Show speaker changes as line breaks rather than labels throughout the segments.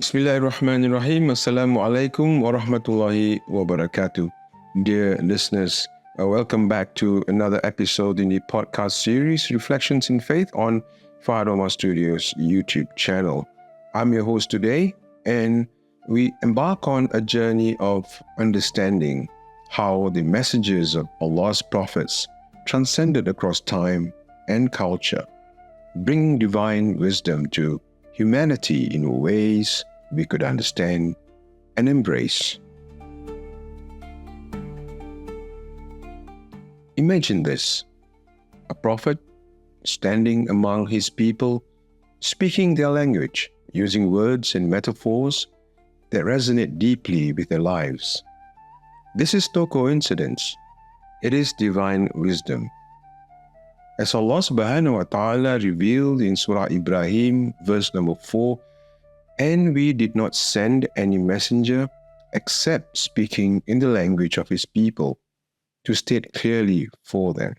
Bismillahirrahmanirrahim. Assalamu alaikum wa rahmatullahi wa barakatuh. Dear listeners, welcome back to another episode in the podcast series Reflections in Faith on Faroma Studios YouTube channel. I'm your host today, and we embark on a journey of understanding how the messages of Allah's prophets transcended across time and culture, bringing divine wisdom to humanity in ways we could understand and embrace. Imagine this: a prophet standing among his people, speaking their language, using words and metaphors that resonate deeply with their lives. This is no coincidence. It is divine wisdom. As Allah subhanahu wa ta'ala revealed in Surah Ibrahim, verse number 4, "And we did not send any messenger except speaking in the language of his people to state clearly for them."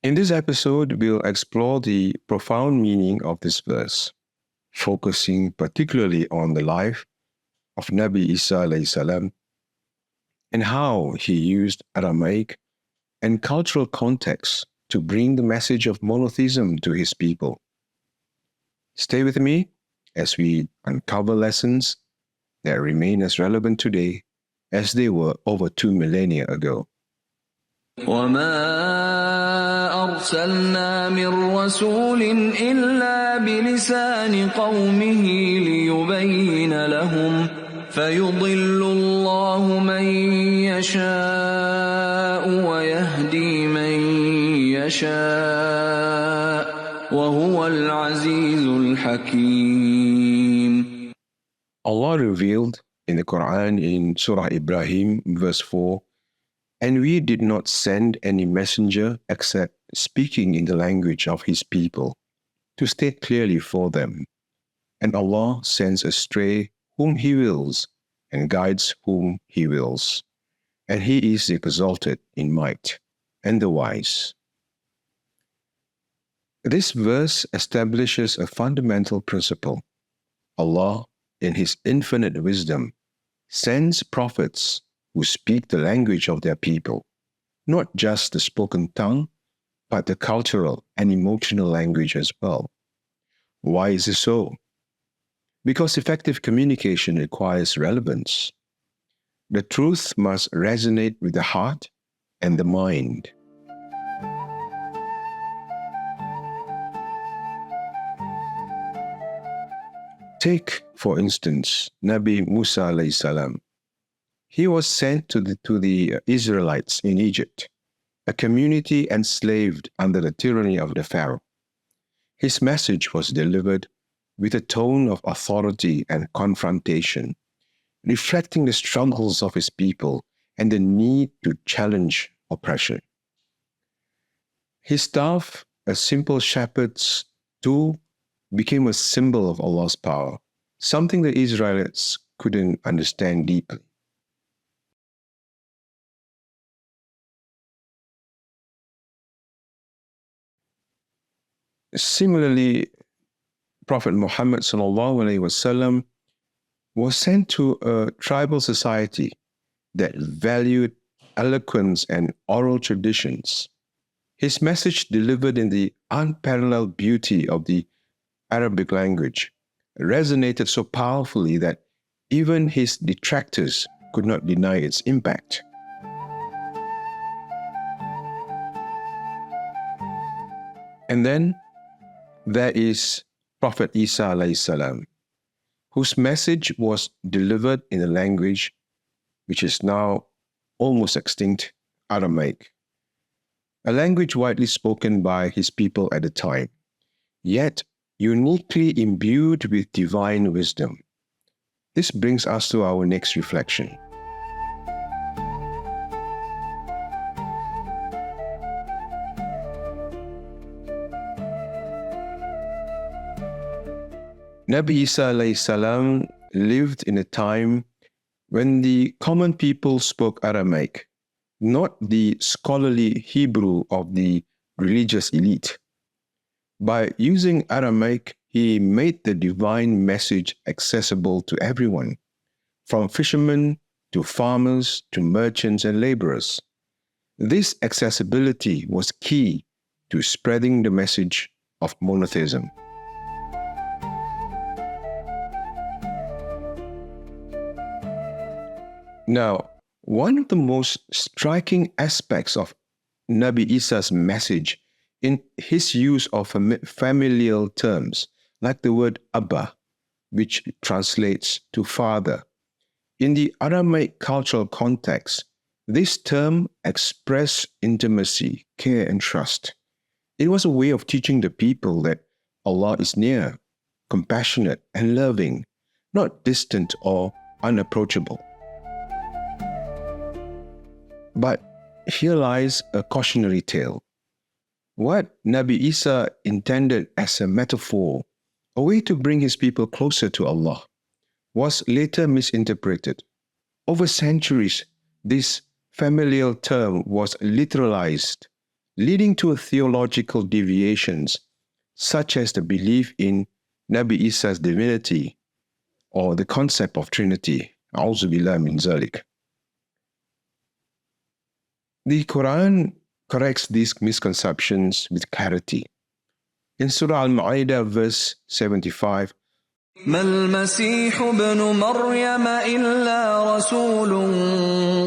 In this episode, we'll explore the profound meaning of this verse, focusing particularly on the life of Nabi Isa alayhi salam and how he used Aramaic and cultural context to bring the message of monotheism to his people. Stay with me as we uncover lessons that remain as relevant today as they were over 2 millennia ago.
وَمَا أَرْسَلْنَا مِن رَّسُولٍ إِلَّا بِلِسَانِ قَوْمِهِ لِيُبَيِّنَ لَهُمْ فَيُضِلُّ اللَّهُ مَن يَشَاءُ وَيَهْدِي مَن يَشَاءُ وَهُوَ الْعَزِيزُ الْحَكِيمُ.
Allah revealed in the Quran in Surah Ibrahim, verse 4, "And we did not send any messenger except speaking in the language of his people to state clearly for them. And Allah sends astray whom he wills and guides whom he wills. And he is exalted in might and the wise." This verse establishes a fundamental principle. Allah, in his infinite wisdom, sends prophets who speak the language of their people, not just the spoken tongue, but the cultural and emotional language as well. Why is this so? Because effective communication requires relevance. The truth must resonate with the heart and the mind. Take, for instance, Nabi Musa alayhi salam. He was sent to the Israelites in Egypt, a community enslaved under the tyranny of the Pharaoh. His message was delivered with a tone of authority and confrontation, reflecting the struggles of his people and the need to challenge oppression. His staff, a simple shepherd's tool, became a symbol of Allah's power, something the Israelites couldn't understand deeply. Similarly, Prophet Muhammad ﷺ was sent to a tribal society that valued eloquence and oral traditions. His message, delivered in the unparalleled beauty of the Arabic language, resonated so powerfully that even his detractors could not deny its impact. And then there is Prophet Isa alayhi salam, whose message was delivered in a language which is now almost extinct, Aramaic, a language widely spoken by his people at the time, yet uniquely imbued with divine wisdom. This brings us to our next reflection. Nabi Isa alayhi salam lived in a time when the common people spoke Aramaic, not the scholarly Hebrew of the religious elite. By using Aramaic, he made the divine message accessible to everyone, from fishermen to farmers to merchants and laborers. This accessibility was key to spreading the message of monotheism. Now, one of the most striking aspects of Nabi Isa's message in his use of familial terms, like the word Abba, which translates to father. In the Aramaic cultural context, this term expressed intimacy, care, and trust. It was a way of teaching the people that Allah is near, compassionate, and loving, not distant or unapproachable. But here lies a cautionary tale. What Nabi Isa intended as a metaphor, a way to bring his people closer to Allah, was later misinterpreted. Over centuries, this familial term was literalized, leading to theological deviations, such as the belief in Nabi Isa's divinity or the concept of Trinity. A'udhu billah min zalik. The Quran corrects these misconceptions with clarity. In Surah Al-Ma'idah, verse 75,
ما المسيح ابن مريم إلا رسول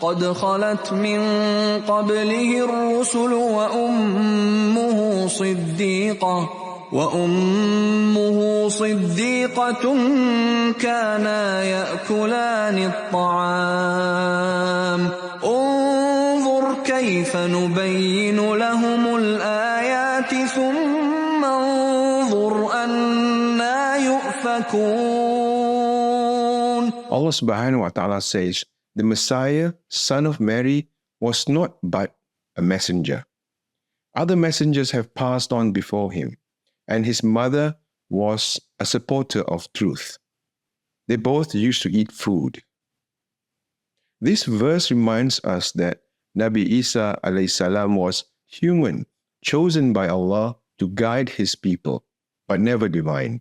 قد خلت من قبله الرسل وأمه صديقة كانا يأكلان الطعام انظر كيف نبين لهم الآيات ثم انظر أنا يؤفكون.
Allah subhanahu wa ta'ala says, the Messiah, son of Mary, was not but a messenger. Other messengers have passed on before him, and his mother was a supporter of truth. They both used to eat food. This verse reminds us that Nabi Isa alayhi salam was human, chosen by Allah to guide his people, but never divine.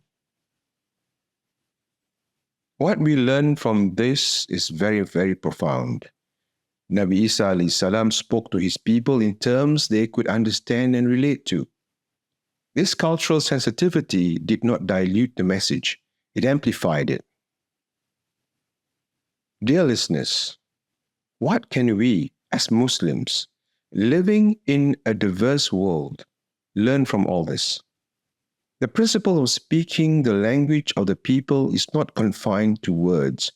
What we learn from this is very, very profound. Nabi Isa alayhi salam spoke to his people in terms they could understand and relate to. This cultural sensitivity did not dilute the message, it amplified it. Dear listeners, what can we, as Muslims, living in a diverse world, learn from all this? The principle of speaking the language of the people is not confined to words.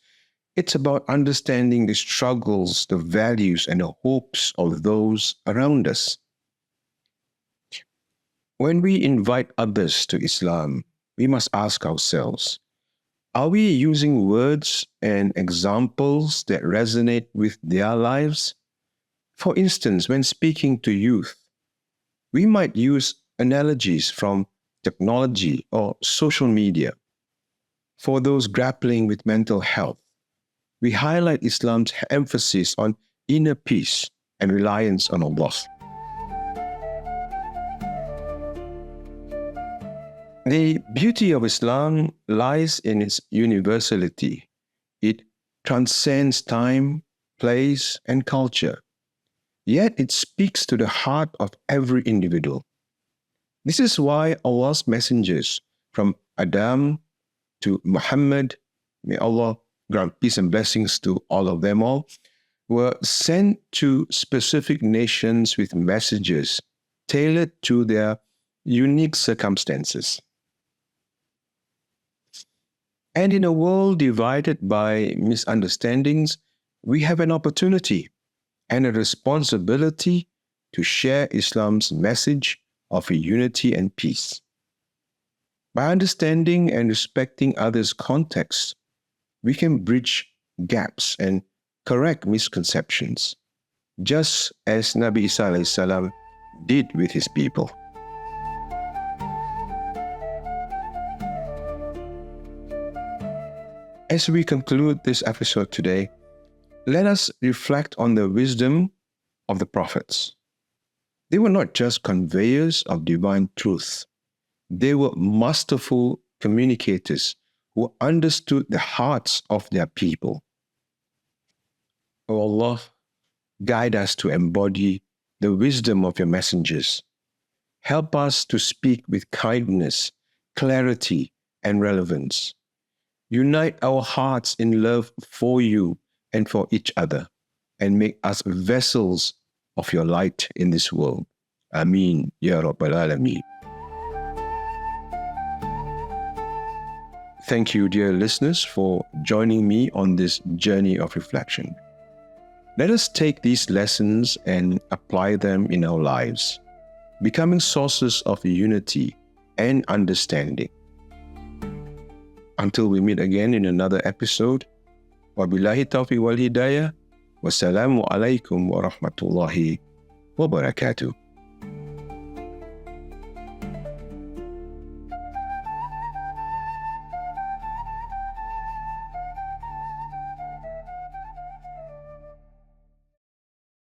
It's about understanding the struggles, the values, and the hopes of those around us. When we invite others to Islam, we must ask ourselves, are we using words and examples that resonate with their lives? For instance, when speaking to youth, we might use analogies from technology or social media. For those grappling with mental health, we highlight Islam's emphasis on inner peace and reliance on Allah. The beauty of Islam lies in its universality. It transcends time, place, and culture. Yet it speaks to the heart of every individual. This is why Allah's messengers, from Adam to Muhammad, may Allah grant peace and blessings to all of them all, were sent to specific nations with messages tailored to their unique circumstances. And in a world divided by misunderstandings, we have an opportunity and a responsibility to share Islam's message of unity and peace. By understanding and respecting others' context, we can bridge gaps and correct misconceptions, just as Nabi Isa alayhi salam did with his people. As we conclude this episode today, let us reflect on the wisdom of the prophets. They were not just conveyors of divine truth. They were masterful communicators who understood the hearts of their people. O Allah, guide us to embody the wisdom of your messengers. Help us to speak with kindness, clarity, and relevance. Unite our hearts in love for you and for each other, and make us vessels of your light in this world. Ameen, Ya Rabbal Alameen. Thank you, dear listeners, for joining me on this journey of reflection. Let us take these lessons and apply them in our lives, becoming sources of unity and understanding. Until we meet again in another episode, wabillahi tawfiq wal hidayah, wassalamu alaikum wa rahmatullahi wa barakatuh.